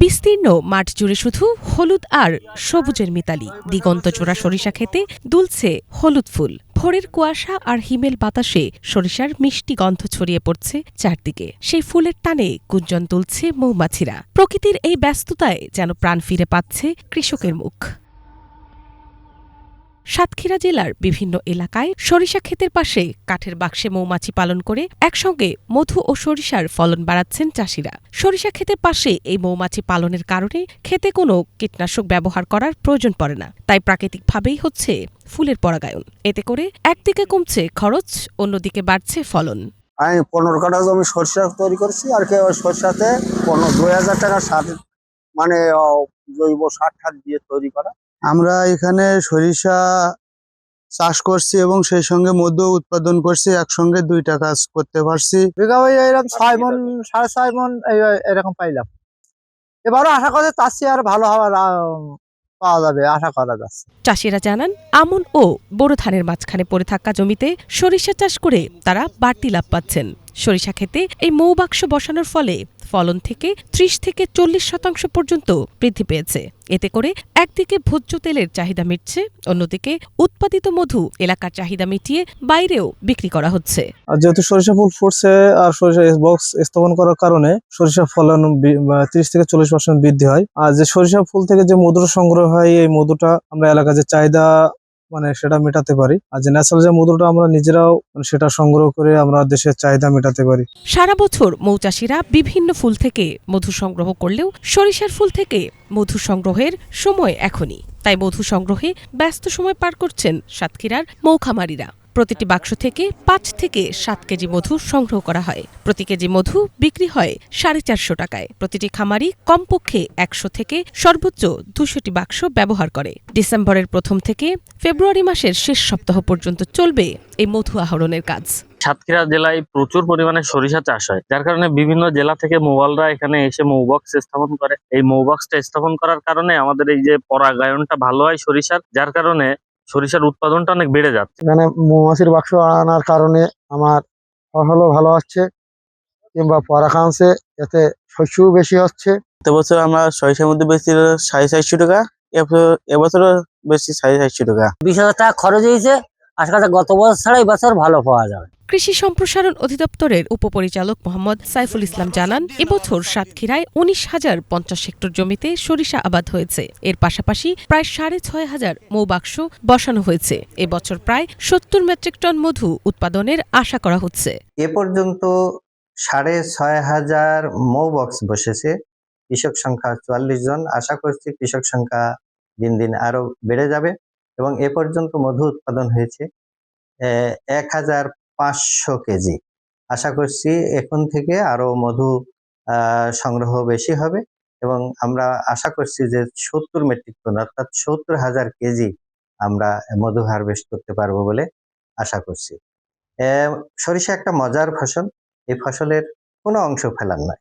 বিস্তীর্ণ মাঠ জুড়ে শুধু হলুদ আর সবুজের মিতালি। দিগন্তজোড়া সরিষা খেতে দুলছে হলুদ ফুল। ভোরের কুয়াশা আর হিমেল বাতাসে সরিষার মিষ্টি গন্ধ ছড়িয়ে পড়ছে চারদিকে। সেই ফুলের টানে গুঞ্জন তুলছে মৌমাছিরা। প্রকৃতির এই ব্যস্ততায় যেন প্রাণ ফিরে পাচ্ছে কৃষকের মুখ। সাতক্ষীরা জেলার বিভিন্ন এলাকায় সরিষা ক্ষেতের পাশে কাঠের বাক্সে মৌমাছি পালন করে একসঙ্গে মধু ও সরিষার ফলন বাড়াচ্ছেন চাষিরা। সরিষা ক্ষেতের পাশে এই মৌমাছি পালনের কারণে ক্ষেতে কোনো কীটনাশক ব্যবহার করার প্রয়োজন পড়ে না, তাই প্রাকৃতিকভাবেই হচ্ছে ফুলের পরাগায়ন। এতে করে একদিকে কমছে খরচ, অন্যদিকে বাড়ছে ফলন। আমি 15 কাঠা জমি সরিষা তৈরি করেছি, আর কি সরিষাতে 2000 টাকা সার, মানে জৈব সার ঠার দিয়ে তৈরি করা। আমরা এখানে সরিষা চাষ করছি এবং সেই সঙ্গে মধু উৎপাদন করছি, একসঙ্গে 2টা কাজ করতে পারছি। বিঘা এরকম 6 মণ 6.5 মণ এরকম পাইলাম। এবারও আশা করছি চাষি আর ভালো হওয়ার পাওয়া যাবে, আশা করা যাচ্ছে। চাষিরা জানান, আমন ও বোরো ধানের মাঝখানে পড়ে থাকা জমিতে সরিষা চাষ করে তারা বাড়তি লাভ পাচ্ছেন। সরিষা খেতে এই মৌবাক্স বসানোর ফলে ফলন থেকে 30 থেকে 40% পর্যন্ত বৃদ্ধি পেয়েছে। এতে করে একদিকে ভোজ্য তেলের চাহিদা মিটছে, অন্যদিকে উৎপাদিত মধু এলাকার চাহিদা মিটিয়ে বাইরেও বিক্রি করা হচ্ছে। আর যেহেতু সরিষা ফুল ফুটছে আর সরিষা বক্স স্থাপন করার কারণে সরিষা ফলন 30 থেকে 40% বৃদ্ধি হয়। আর যে সরিষা ফুল থেকে যে মধুটা সংগ্রহ হয়, এই মধুটা আমরা এলাকার যে চাহিদা সেটা মেটাতে পারি। আর যে ন্যাচারাল যে মধুটা আমরা নিজেরাও সেটা সংগ্রহ করে আমরা দেশের চাহিদা মেটাতে পারি। সারা বছর মৌচাষীরা বিভিন্ন ফুল থেকে মধু সংগ্রহ করলেও সরিষার ফুল থেকে মধু সংগ্রহের সময় এখনই। তাই মধু সংগ্রহে ব্যস্ত সময় পার করছেন সাতক্ষীরার মৌখামারিরা। প্রতিটি বাক্স থেকে 5 থেকে 7 কেজি মধু সংগ্রহ করা হয়। প্রতি কেজি মধু বিক্রি হয় 450 টাকায়। প্রতিটি খামারি কমপক্ষে 100 থেকে সর্বোচ্চ 200টি বাক্স ব্যবহার করে। ডিসেম্বরের প্রথম থেকে ফেব্রুয়ারি মাসের শেষ সপ্তাহ পর্যন্ত চলবে এই মধু আহরণের কাজ। সাতক্ষীরা জেলায় প্রচুর পরিমাণে সরিষা চাষ হয়, যার কারণে বিভিন্ন জেলা থেকে মৌয়ালরা এখানে এসে মৌবক্স স্থাপন করে। এই মৌবক্সটা স্থাপন করার কারণে আমাদের এই যে পরাগায়নটা ভালো হয় সরিষার, যার কারণে সরিষার উৎপাদনটা অনেক বেড়ে যাচ্ছে। এখানে মৌমাছির বাক্স আনার কারণে আমার ফসলও ভালো হচ্ছে, কিংবা পরাগায়ন এতে শস্যও বেশি হচ্ছে। গত বছর আমরা সরিষার মধ্যে বেশি 450 টাকা, এবছরও বেশি 450 টাকা। 20,000 টাকা খরচ হয়েছে, আশা করা গত বছর ছাড়া এই বছর ভালো পাওয়া যাবে। কৃষি সম্প্রসারণ অধিদপ্তরের উপপরিচালক মোহাম্মদ সাইফুল ইসলাম জানান, এবছর সাতক্ষীরায় 19,050 হেক্টর জমিতে সরিষা আবাদ হয়েছে। এর পাশাপাশি প্রায় 6,500 মৌবাক্স বসানো হয়েছে। এবছর প্রায় 70 মেট্রিক টন মধু উৎপাদনের আশা করা হচ্ছে। এ পর্যন্ত 6,500 মৌবক্স বসেছে। কৃষক সংখ্যা 44 জন। আশা করছি কৃষক সংখ্যা দিন দিন আরো বেড়ে যাবে এবং এ পর্যন্ত মধু উৎপাদন হয়েছে 1,500 কেজি। আশা করছি এখন থেকে আরো মধু সংগ্রহ বেশি হবে এবং আমরা আশা করছি যে 70 মেট্রিক টন অর্থাৎ 70,000 কেজি আমরা মধু হারভেস্ট করতে পারবো বলে আশা করছি। সরিষা একটা মজার ফসল, এই ফসলের কোনো অংশ ফেলার নয়।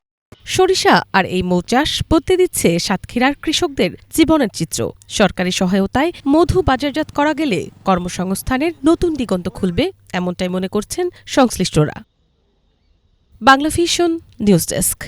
সরিষা আর এই মৌচাষ বদলে দিচ্ছে সাতক্ষীরার কৃষকদের জীবনের চিত্র। সরকারি সহায়তায় মধু বাজারজাত করা গেলে কর্মসংস্থানের নতুন দিগন্ত খুলবে, এমনটাই মনে করছেন সংশ্লিষ্টরা। Bangla vision news desk.